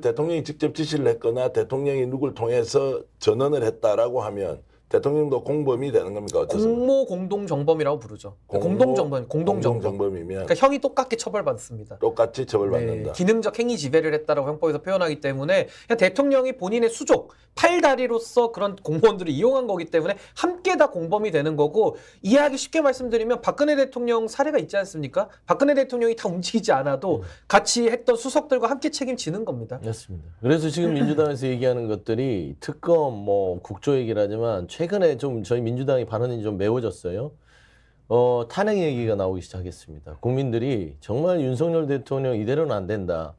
대통령이 직접 지시를 했거나 대통령이 누굴 통해서 전언을 했다라고 하면 대통령도 공범이 되는 겁니까? 어떻습니까? 공모 공동정범이라고 부르죠. 공동정범, 공동정범. 공동정범이면 그러니까 형이 똑같게 처벌받습니다. 똑같이 처벌받는다. 기능적 행위 지배를 했다라고 형법에서 표현하기 때문에 그냥 대통령이 본인의 수족, 팔다리로서 그런 공무원들을 이용한 거기 때문에 함께 다 공범이 되는 거고, 이해하기 쉽게 말씀드리면 박근혜 대통령 사례가 있지 않습니까? 박근혜 대통령이 다 움직이지 않아도 같이 했던 수석들과 함께 책임지는 겁니다. 맞습니다. 그래서 지금 민주당에서 얘기하는 것들이 특검, 뭐 국조 얘기를 하지만 최근에 좀 저희 민주당의 발언이 좀 매워졌어요. 탄핵 얘기가 나오기 시작했습니다. 국민들이 정말 윤석열 대통령 이대로는 안 된다.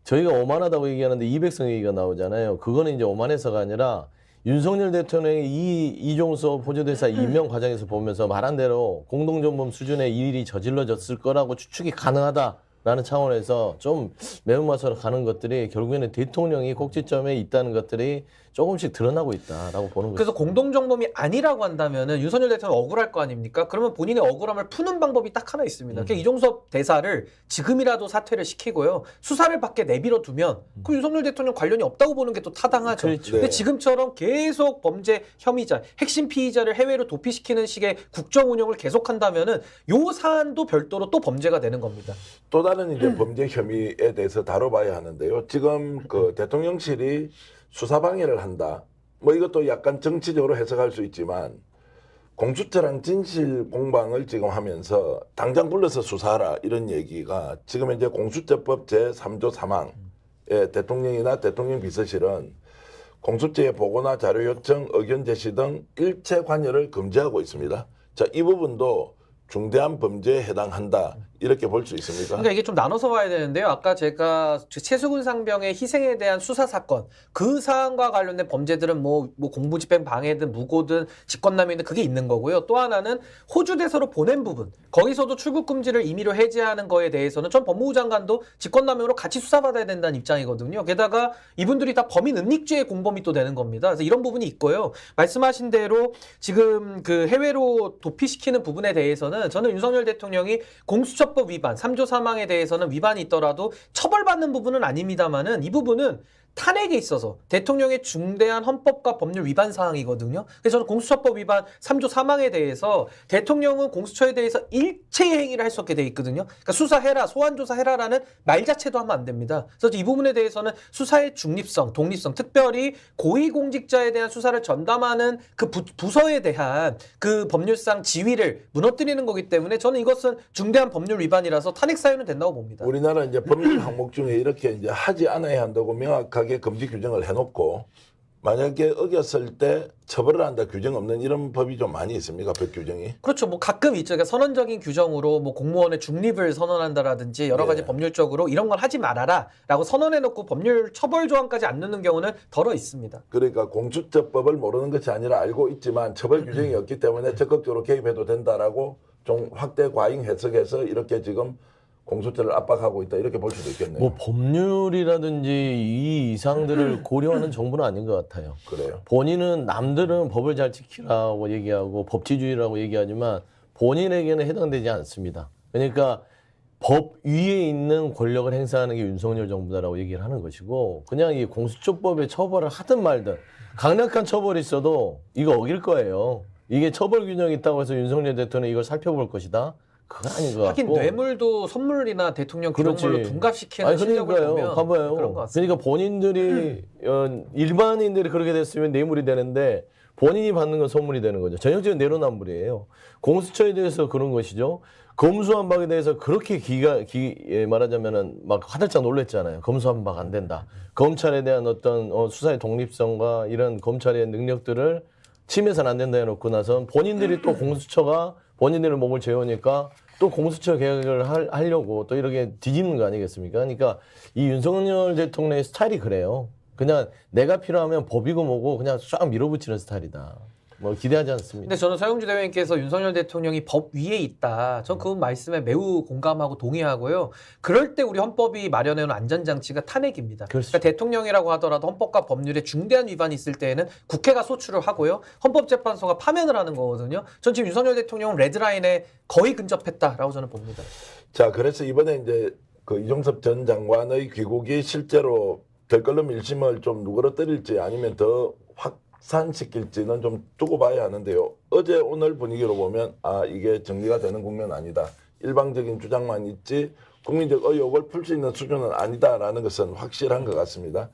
저희가 오만하다고 얘기하는데 200석 얘기가 나오잖아요. 그거는 이제 오만해서가 아니라 윤석열 대통령이 이종섭 호주대사 임명 과정에서 보면서 말한 대로 공동정범 수준의 일이 저질러졌을 거라고 추측이 가능하다라는 차원에서 좀 매운맛으로 가는 것들이 결국에는 대통령이 꼭지점에 있다는 것들이 조금씩 드러나고 있다라고 보는 거죠. 그래서 공동정범이 아니라고 한다면은 윤석열 대통령 억울할 거 아닙니까? 그러면 본인의 억울함을 푸는 방법이 딱 하나 있습니다. 그러니까 이종섭 대사를 지금이라도 사퇴를 시키고요. 수사를 받게 내버려 두면 그 윤석열 대통령 관련이 없다고 보는 게 또 타당하죠. 그렇죠. 근데 네. 지금처럼 계속 범죄 혐의자, 핵심 피의자를 해외로 도피시키는 식의 국정 운영을 계속한다면은 요 사안도 별도로 또 범죄가 되는 겁니다. 또 다른 이제 범죄 혐의에 대해서 다뤄봐야 하는데요. 지금 그 대통령실이 수사 방해를 한다. 뭐 이것도 약간 정치적으로 해석할 수 있지만 공수처랑 진실 공방을 지금 하면서 당장 불러서 수사하라 이런 얘기가 지금 이제 공수처법 제3조 3항에 대통령이나 대통령 비서실은 공수처의 보고나 자료 요청, 의견 제시 등 일체 관여를 금지하고 있습니다. 자, 이 부분도 중대한 범죄에 해당한다 이렇게 볼 수 있습니까? 그러니까 이게 좀 나눠서 봐야 되는데요. 아까 제가 최수근 상병의 희생에 대한 수사 사건, 그 사안과 관련된 범죄들은 뭐 공무집행 방해든 무고든 직권남용이든 그게 있는 거고요. 또 하나는 호주 대사로 보낸 부분, 거기서도 출국 금지를 임의로 해제하는 거에 대해서는 전 법무부 장관도 직권남용으로 같이 수사받아야 된다는 입장이거든요. 게다가 이분들이 다 범인 은닉죄의 공범이 또 되는 겁니다. 그래서 이런 부분이 있고요. 말씀하신 대로 지금 그 해외로 도피시키는 부분에 대해서는 저는 윤석열 대통령이 공수처법 위반, 3조 3항에 대해서는 위반이 있더라도 처벌받는 부분은 아닙니다만은 이 부분은 탄핵에 있어서 대통령의 중대한 헌법과 법률 위반 사항이거든요. 그래서 저는 공수처법 위반 3조 3항에 대해서 대통령은 공수처에 대해서 일체의 행위를 할 수 없게 돼 있거든요. 그러니까 수사해라, 소환조사해라라는 말 자체도 하면 안 됩니다. 그래서 이 부분에 대해서는 수사의 중립성, 독립성, 특별히 고위공직자에 대한 수사를 전담하는 그 부서에 대한 그 법률상 지위를 무너뜨리는 거기 때문에 저는 이것은 중대한 법률 위반이라서 탄핵 사유는 된다고 봅니다. 우리나라 이제 법률 항목 중에 이렇게 이제 하지 않아야 한다고 명확하게 금지 규정을 해놓고 만약에 어겼을 때 처벌을 한다 규정 없는 이런 법이 좀 많이 있습니까? 법 규정이? 그렇죠. 뭐 가끔 있죠. 그러니까 선언적인 규정으로 뭐 공무원의 중립을 선언한다라든지 여러 가지 예. 법률적으로 이런 걸 하지 말아라라고 선언해놓고 법률 처벌 조항까지 안 넣는 경우는 덜어 있습니다. 그러니까 공수처법을 모르는 것이 아니라 알고 있지만 처벌 규정이 없기 때문에 적극적으로 개입해도 된다라고 좀 확대 과잉 해석해서 이렇게 지금 공수처를 압박하고 있다 이렇게 볼 수도 있겠네요. 뭐 법률이라든지 이 이상들을 고려하는 정부는 아닌 것 같아요. 그래요. 본인은 남들은 법을 잘 지키라고 얘기하고 법치주의라고 얘기하지만 본인에게는 해당되지 않습니다. 그러니까 법 위에 있는 권력을 행사하는 게 윤석열 정부다라고 얘기를 하는 것이고 그냥 이 공수처법에 처벌을 하든 말든 강력한 처벌이 있어도 이거 어길 거예요. 이게 처벌 균형이 있다고 해서 윤석열 대통령이 이걸 살펴볼 것이다. 그건 아닌 것 하긴 같고. 뇌물도 선물이나 대통령 그렇지. 기록물로 둔갑시키는 아니, 실력을 그러니까요. 보면 봐봐요. 그런 것 같습니다. 그러니까 본인들이 일반인들이 그렇게 됐으면 뇌물이 되는데 본인이 받는 건 선물이 되는 거죠. 전형적인 내로남불이에요. 공수처에 대해서 그런 것이죠. 검수한 박에 대해서 그렇게 말하자면은 막 화들짝 놀랬잖아요. 검수한 박 안 된다. 검찰에 대한 어떤 수사의 독립성과 이런 검찰의 능력들을 침해서는 안 된다 해놓고 나선 본인들이 또 공수처가 본인들의 몸을 재우니까 또 공수처 개혁을 하려고 또 이렇게 뒤집는 거 아니겠습니까? 그러니까 이 윤석열 대통령의 스타일이 그래요. 그냥 내가 필요하면 법이고 뭐고 그냥 쫙 밀어붙이는 스타일이다. 뭐 기대하지 않습니다. 근데 저는 서영주 대변인께서 윤석열 대통령이 법 위에 있다. 전 그 말씀에 매우 공감하고 동의하고요. 그럴 때 우리 헌법이 마련해놓은 안전장치가 탄핵입니다. 그렇죠. 그러니까 대통령이라고 하더라도 헌법과 법률에 중대한 위반이 있을 때에는 국회가 소추를 하고요. 헌법재판소가 파면을 하는 거거든요. 전 지금 윤석열 대통령은 레드라인에 거의 근접했다라고 저는 봅니다. 자, 그래서 이번에 이제 그 이종섭 전 장관의 귀국이 실제로 들끓는 밀심을 좀 누그러뜨릴지 아니면 더 확산시킬지는 좀 두고 봐야 하는데요. 어제 오늘 분위기로 보면 이게 정리가 되는 국면 아니다. 일방적인 주장만 있지 국민적 의혹을 풀 수 있는 수준은 아니다라는 것은 확실한 것 같습니다.